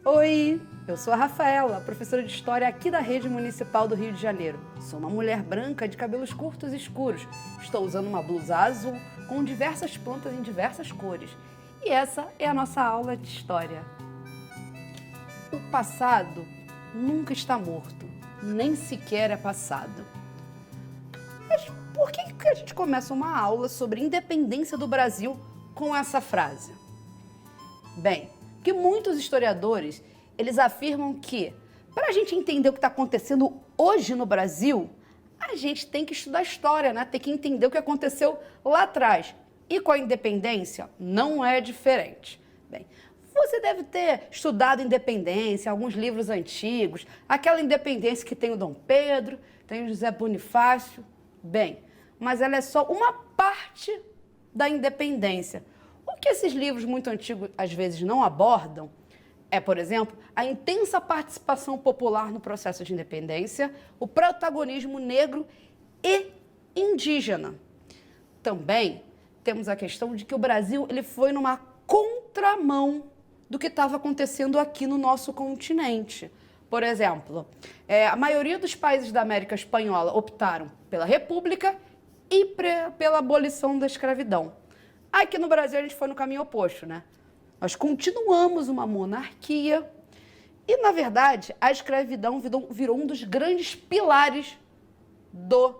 Oi, eu sou a Rafaela, professora de História aqui da Rede Municipal do Rio de Janeiro. Sou uma mulher branca de cabelos curtos e escuros. Estou usando uma blusa azul com diversas plantas em diversas cores. E essa é a nossa aula de História. O passado nunca está morto, nem sequer é passado. Mas por que a gente começa uma aula sobre a independência do Brasil com essa frase? Bem, que muitos historiadores, eles afirmam que, para a gente entender o que está acontecendo hoje no Brasil, a gente tem que estudar história, né? Tem que entender o que aconteceu lá atrás. E com a independência, não é diferente. Bem, você deve ter estudado independência, alguns livros antigos, aquela independência que tem o Dom Pedro, tem o José Bonifácio. Bem, mas ela é só uma parte da independência. O que esses livros muito antigos às vezes não abordam é, por exemplo, a intensa participação popular no processo de independência, o protagonismo negro e indígena. Também temos a questão de que o Brasil ele foi numa contramão do que estava acontecendo aqui no nosso continente. Por exemplo, a maioria dos países da América Espanhola optaram pela República e pela abolição da escravidão. Aqui no Brasil a gente foi no caminho oposto, né? Nós continuamos uma monarquia e, na verdade, a escravidão virou um dos grandes pilares do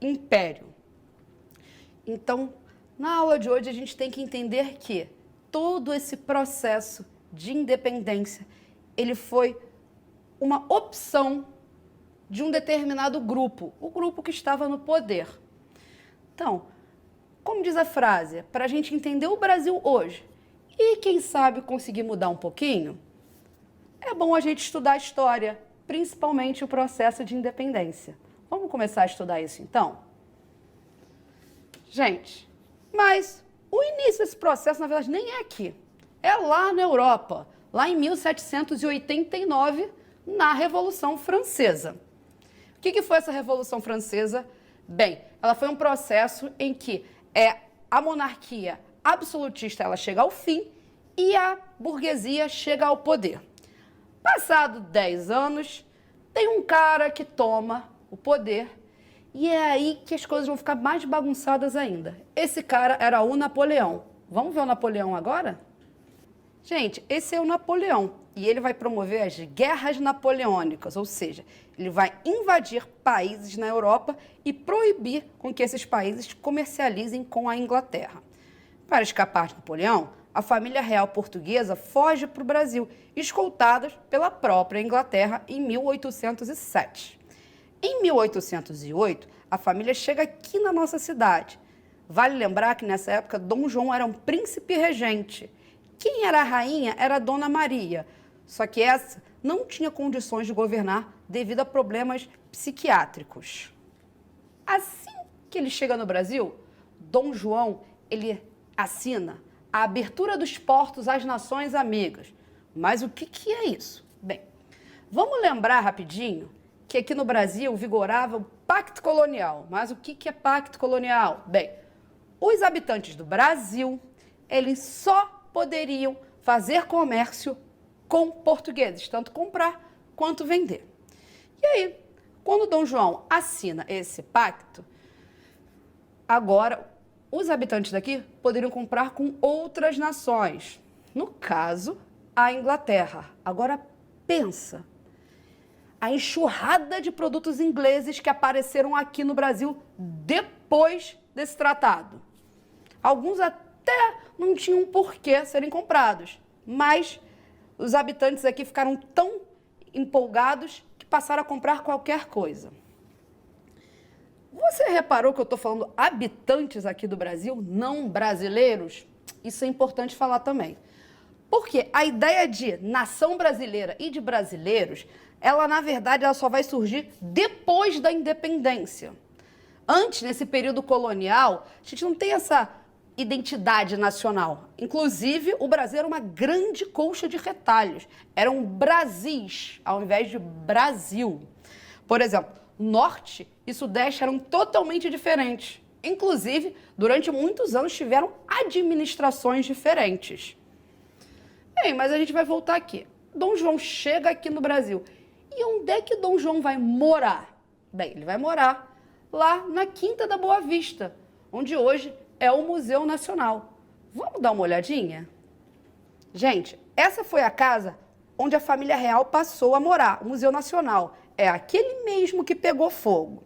império. Então, na aula de hoje a gente tem que entender que todo esse processo de independência, ele foi uma opção de um determinado grupo, o grupo que estava no poder. Então, como diz a frase, para a gente entender o Brasil hoje e, quem sabe, conseguir mudar um pouquinho, é bom a gente estudar a história, principalmente o processo de independência. Vamos começar a estudar isso, então? Gente, mas o início desse processo, na verdade, nem é aqui. É lá na Europa, lá em 1789, na Revolução Francesa. O que foi essa Revolução Francesa? Bem, ela foi um processo em que a monarquia absolutista ela chega ao fim e a burguesia chega ao poder. Passado 10 anos, tem um cara que toma o poder e é aí que as coisas vão ficar mais bagunçadas ainda. Esse cara era o Napoleão. Vamos ver o Napoleão agora? Gente, esse é o Napoleão e ele vai promover as guerras napoleônicas, ou seja, ele vai invadir países na Europa e proibir com que esses países comercializem com a Inglaterra. Para escapar de Napoleão, a família real portuguesa foge para o Brasil, escoltadas pela própria Inglaterra em 1807. Em 1808, a família chega aqui na nossa cidade. Vale lembrar que nessa época Dom João era um príncipe regente. Quem era a rainha era a Dona Maria, só que essa não tinha condições de governar devido a problemas psiquiátricos. Assim que ele chega no Brasil, Dom João ele assina a abertura dos portos às nações amigas. Mas o que é isso? Bem, vamos lembrar rapidinho que aqui no Brasil vigorava o Pacto Colonial. Mas o que é Pacto Colonial? Bem, os habitantes do Brasil, eles só poderiam fazer comércio com portugueses, tanto comprar quanto vender. E aí, quando Dom João assina esse pacto, agora os habitantes daqui poderiam comprar com outras nações, no caso, a Inglaterra. Agora pensa, a enxurrada de produtos ingleses que apareceram aqui no Brasil depois desse tratado. Alguns até não tinham por que serem comprados, mas os habitantes aqui ficaram tão empolgados que passaram a comprar qualquer coisa. Você reparou que eu estou falando habitantes aqui do Brasil, não brasileiros? Isso é importante falar também. Porque a ideia de nação brasileira e de brasileiros, ela na verdade ela só vai surgir depois da independência. Antes, nesse período colonial, a gente não tem essa identidade nacional. Inclusive, o Brasil era uma grande colcha de retalhos. Eram Brasis, ao invés de Brasil. Por exemplo, Norte e Sudeste eram totalmente diferentes. Inclusive, durante muitos anos tiveram administrações diferentes. Bem, mas a gente vai voltar aqui. Dom João chega aqui no Brasil. E onde é que Dom João vai morar? Bem, ele vai morar lá na Quinta da Boa Vista, onde hoje é o Museu Nacional. Vamos dar uma olhadinha? Gente, essa foi a casa onde a família real passou a morar, o Museu Nacional. É aquele mesmo que pegou fogo.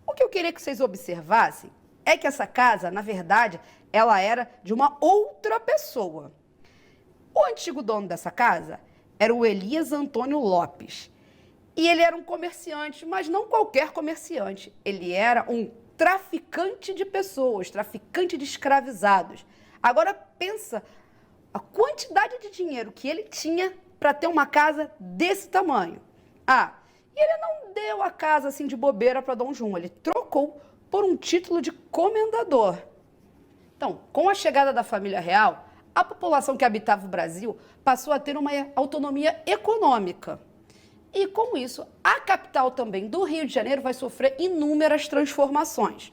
O que eu queria que vocês observassem é que essa casa, na verdade, ela era de uma outra pessoa. O antigo dono dessa casa era o Elias Antônio Lopes. E ele era um comerciante, mas não qualquer comerciante. Ele era um traficante de pessoas, traficante de escravizados. Agora pensa a quantidade de dinheiro que ele tinha para ter uma casa desse tamanho. E ele não deu a casa assim de bobeira para Dom João, ele trocou por um título de comendador. Então, com a chegada da família real, a população que habitava o Brasil passou a ter uma autonomia econômica. E com isso, a capital também do Rio de Janeiro vai sofrer inúmeras transformações.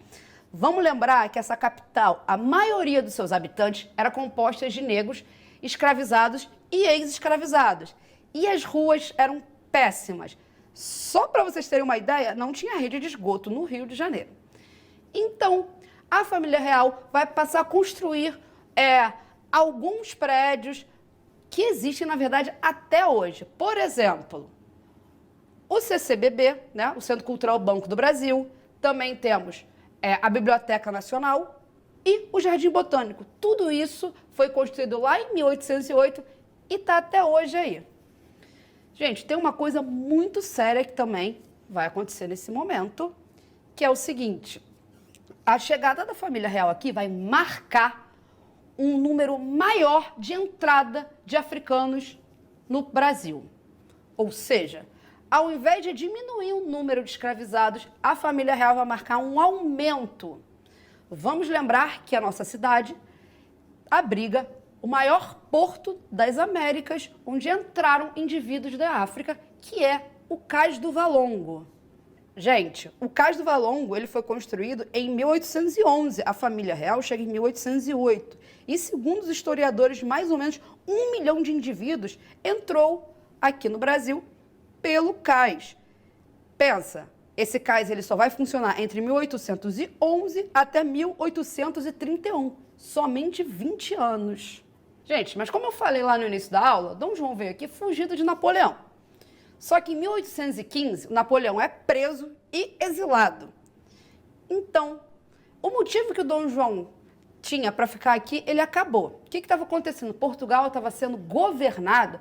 Vamos lembrar que essa capital, a maioria dos seus habitantes era composta de negros, escravizados e ex-escravizados. E as ruas eram péssimas. Só para vocês terem uma ideia, não tinha rede de esgoto no Rio de Janeiro. Então, a família real vai passar a construir alguns prédios que existem, na verdade, até hoje. Por exemplo, o CCBB, né, o Centro Cultural Banco do Brasil. Também temos a Biblioteca Nacional e o Jardim Botânico. Tudo isso foi construído lá em 1808 e está até hoje aí. Gente, tem uma coisa muito séria que também vai acontecer nesse momento, que é o seguinte: a chegada da família real aqui vai marcar um número maior de entrada de africanos no Brasil. Ou seja, ao invés de diminuir o número de escravizados, a família real vai marcar um aumento. Vamos lembrar que a nossa cidade abriga o maior porto das Américas, onde entraram indivíduos da África, que é o Cais do Valongo. Gente, o Cais do Valongo ele foi construído em 1811, a família real chega em 1808. E segundo os historiadores, mais ou menos 1 milhão de indivíduos entrou aqui no Brasil pelo cais. Pensa, esse cais ele só vai funcionar entre 1811 até 1831, somente 20 anos. Gente, mas como eu falei lá no início da aula, Dom João veio aqui fugido de Napoleão. Só que em 1815, Napoleão é preso e exilado. Então, o motivo que o Dom João tinha para ficar aqui, ele acabou. O que estava acontecendo? Portugal estava sendo governado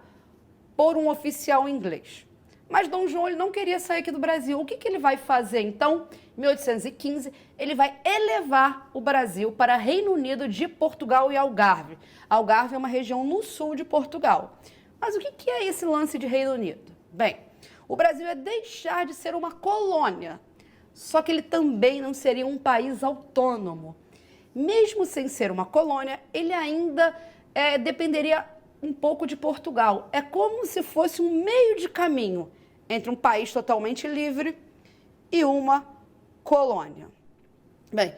por um oficial inglês. Mas Dom João ele não queria sair aqui do Brasil. O que ele vai fazer, então? Em 1815, ele vai elevar o Brasil para Reino Unido de Portugal e Algarve. Algarve é uma região no sul de Portugal. Mas o que é esse lance de Reino Unido? Bem, o Brasil é deixar de ser uma colônia, só que ele também não seria um país autônomo. Mesmo sem ser uma colônia, ele ainda dependeria um pouco de Portugal. É como se fosse um meio de caminho entre um país totalmente livre e uma colônia. Bem,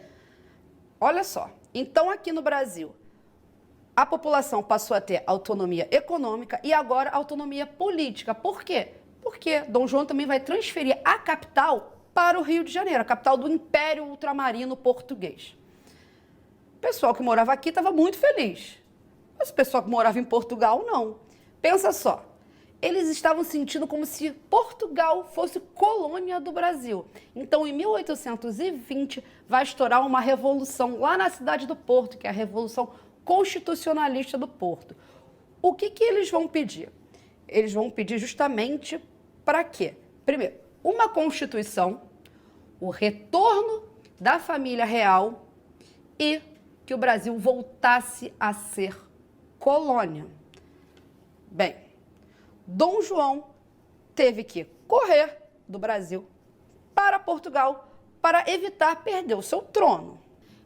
olha só. Então, aqui no Brasil, a população passou a ter autonomia econômica e agora autonomia política. Por quê? Porque Dom João também vai transferir a capital para o Rio de Janeiro, a capital do Império Ultramarino Português. O pessoal que morava aqui estava muito feliz, mas o pessoal que morava em Portugal, não. Pensa só, eles estavam sentindo como se Portugal fosse colônia do Brasil. Então, em 1820, vai estourar uma revolução lá na cidade do Porto, que é a Revolução Constitucionalista do Porto. O que eles vão pedir? Eles vão pedir justamente para quê? Primeiro, uma Constituição, o retorno da família real e que o Brasil voltasse a ser colônia. Bem, Dom João teve que correr do Brasil para Portugal para evitar perder o seu trono.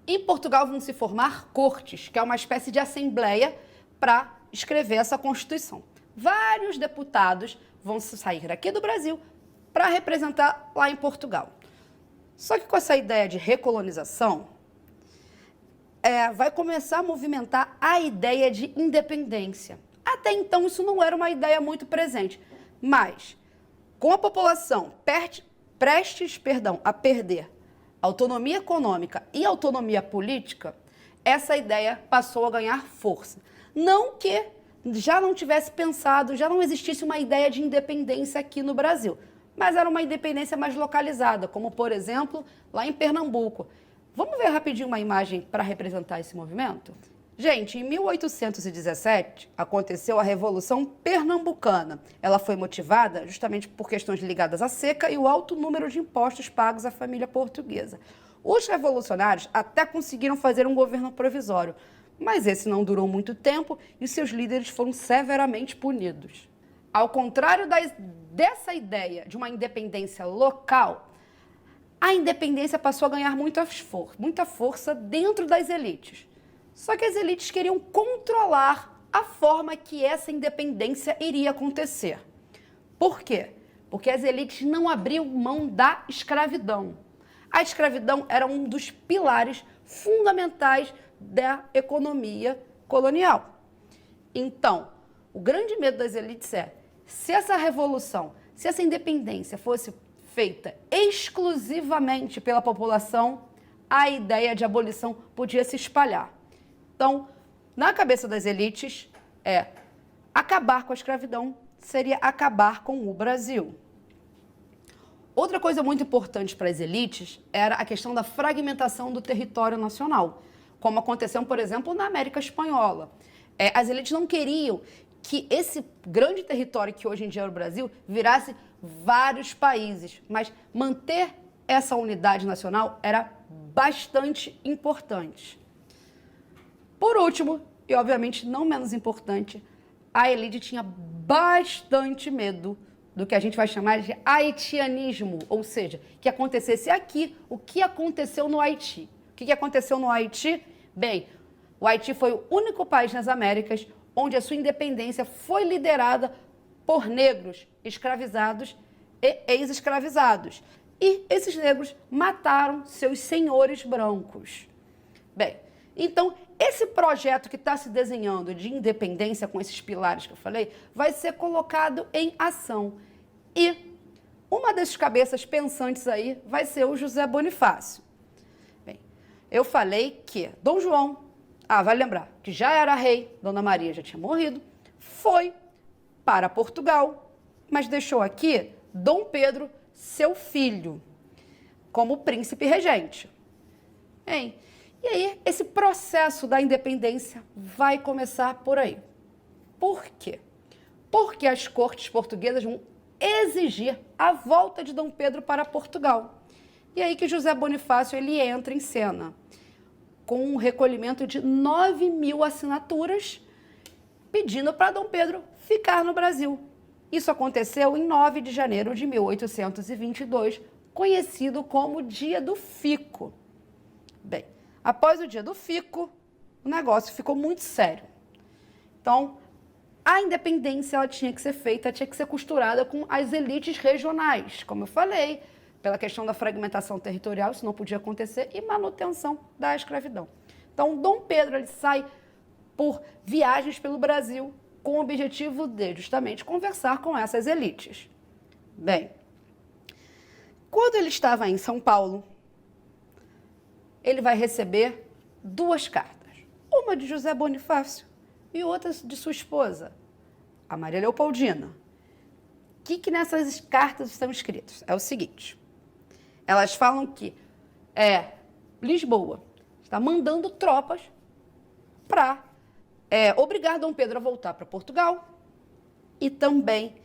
Em Portugal vão se formar cortes, que é uma espécie de assembleia para escrever essa Constituição. Vários deputados vão sair daqui do Brasil para representar lá em Portugal. Só que com essa ideia de recolonização, vai começar a movimentar a ideia de independência. Até então, isso não era uma ideia muito presente. Mas, com a população prestes a perder autonomia econômica e autonomia política, essa ideia passou a ganhar força. Não que já não tivesse pensado, já não existisse uma ideia de independência aqui no Brasil, mas era uma independência mais localizada, como, por exemplo, lá em Pernambuco. Vamos ver rapidinho uma imagem para representar esse movimento? Gente, em 1817 aconteceu a Revolução Pernambucana. Ela foi motivada justamente por questões ligadas à seca e o alto número de impostos pagos à família portuguesa. Os revolucionários até conseguiram fazer um governo provisório, mas esse não durou muito tempo e seus líderes foram severamente punidos. Ao contrário dessa ideia de uma independência local, a independência passou a ganhar muita força dentro das elites. Só que as elites queriam controlar a forma que essa independência iria acontecer. Por quê? Porque as elites não abriam mão da escravidão. A escravidão era um dos pilares fundamentais da economia colonial. Então, o grande medo das elites é, se essa revolução, se essa independência fosse feita exclusivamente pela população, a ideia de abolição podia se espalhar. Então, na cabeça das elites, acabar com a escravidão seria acabar com o Brasil. Outra coisa muito importante para as elites era a questão da fragmentação do território nacional, como aconteceu, por exemplo, na América Espanhola. As elites não queriam que esse grande território que hoje em dia é o Brasil virasse vários países, mas manter essa unidade nacional era bastante importante. Por último, e obviamente não menos importante, a elite tinha bastante medo do que a gente vai chamar de haitianismo, ou seja, que acontecesse aqui o que aconteceu no Haiti. O que aconteceu no Haiti? Bem, o Haiti foi o único país nas Américas onde a sua independência foi liderada por negros escravizados e ex-escravizados. E esses negros mataram seus senhores brancos. Bem, então, esse projeto que está se desenhando de independência com esses pilares que eu falei, vai ser colocado em ação. E uma das cabeças pensantes aí vai ser o José Bonifácio. Bem, eu falei que Dom João, vale lembrar, que já era rei, Dona Maria já tinha morrido, foi para Portugal, mas deixou aqui Dom Pedro, seu filho, como príncipe regente. Hein? E aí, esse processo da independência vai começar por aí. Por quê? Porque as cortes portuguesas vão exigir a volta de Dom Pedro para Portugal. E aí que José Bonifácio ele entra em cena, com um recolhimento de 9.000 assinaturas, pedindo para Dom Pedro ficar no Brasil. Isso aconteceu em 9 de janeiro de 1822, conhecido como Dia do Fico. Bem, após o Dia do Fico, o negócio ficou muito sério. Então, a independência ela tinha que ser feita, tinha que ser costurada com as elites regionais, como eu falei, pela questão da fragmentação territorial, isso não podia acontecer, e manutenção da escravidão. Então, Dom Pedro ele sai por viagens pelo Brasil com o objetivo de, justamente, conversar com essas elites. Bem, quando ele estava em São Paulo, ele vai receber 2 cartas, uma de José Bonifácio e outra de sua esposa, a Maria Leopoldina. O que nessas cartas estão escritos? É o seguinte, elas falam que Lisboa está mandando tropas para obrigar Dom Pedro a voltar para Portugal e também,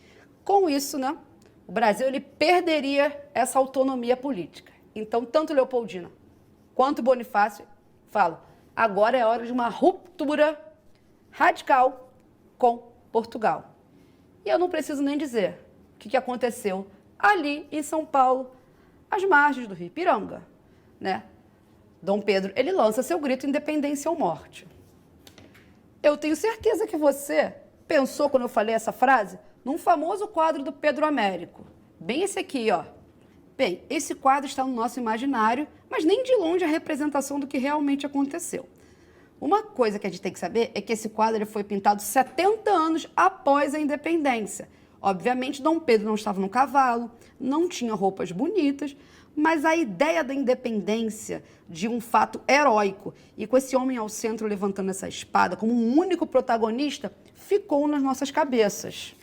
com isso, né, o Brasil ele perderia essa autonomia política. Então, tanto Leopoldina quanto Bonifácio falam, agora é hora de uma ruptura radical com Portugal. E eu não preciso nem dizer o que aconteceu ali em São Paulo, às margens do Rio Ipiranga, né? Dom Pedro, ele lança seu grito independência ou morte. Eu tenho certeza que você pensou, quando eu falei essa frase, num famoso quadro do Pedro Américo. Bem esse aqui, ó. Bem, esse quadro está no nosso imaginário, mas nem de longe a representação do que realmente aconteceu. Uma coisa que a gente tem que saber é que esse quadro ele foi pintado 70 anos após a independência. Obviamente, Dom Pedro não estava no cavalo, não tinha roupas bonitas, mas a ideia da independência, de um fato heróico, e com esse homem ao centro levantando essa espada como um único protagonista, ficou nas nossas cabeças.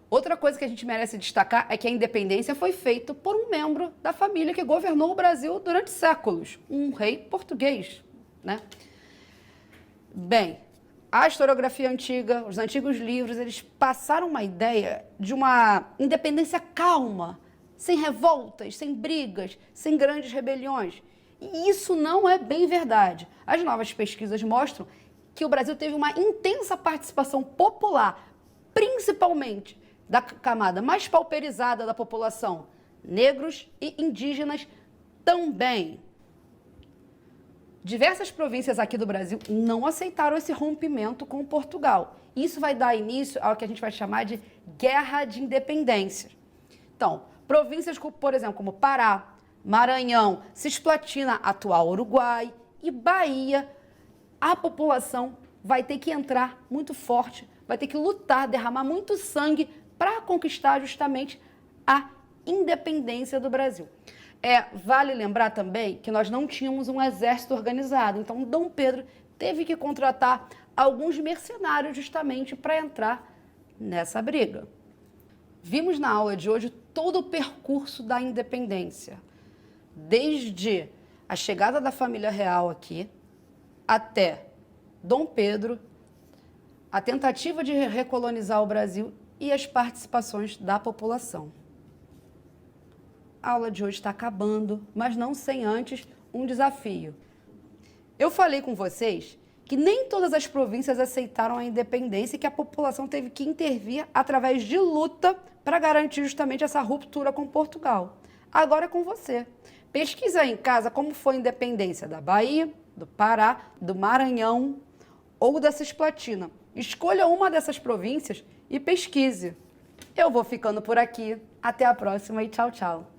Outra coisa que a gente merece destacar é que a independência foi feita por um membro da família que governou o Brasil durante séculos, um rei português, né? Bem, a historiografia antiga, os antigos livros, eles passaram uma ideia de uma independência calma, sem revoltas, sem brigas, sem grandes rebeliões. E isso não é bem verdade. As novas pesquisas mostram que o Brasil teve uma intensa participação popular, principalmente da camada mais pauperizada da população, negros e indígenas também. Diversas províncias aqui do Brasil não aceitaram esse rompimento com Portugal. Isso vai dar início ao que a gente vai chamar de Guerra de Independência. Então, províncias, por exemplo, como Pará, Maranhão, Cisplatina, atual Uruguai e Bahia, a população vai ter que entrar muito forte, vai ter que lutar, derramar muito sangue para conquistar justamente a independência do Brasil. Vale lembrar também que nós não tínhamos um exército organizado, então Dom Pedro teve que contratar alguns mercenários justamente para entrar nessa briga. Vimos na aula de hoje todo o percurso da independência, desde a chegada da família real aqui até Dom Pedro, a tentativa de recolonizar o Brasil e as participações da população. A aula de hoje está acabando, mas não sem antes um desafio. Eu falei com vocês que nem todas as províncias aceitaram a independência e que a população teve que intervir através de luta para garantir justamente essa ruptura com Portugal. Agora é com você. Pesquisa aí em casa como foi a independência da Bahia, do Pará, do Maranhão ou da Cisplatina. Escolha uma dessas províncias e pesquise. Eu vou ficando por aqui. Até a próxima e tchau, tchau.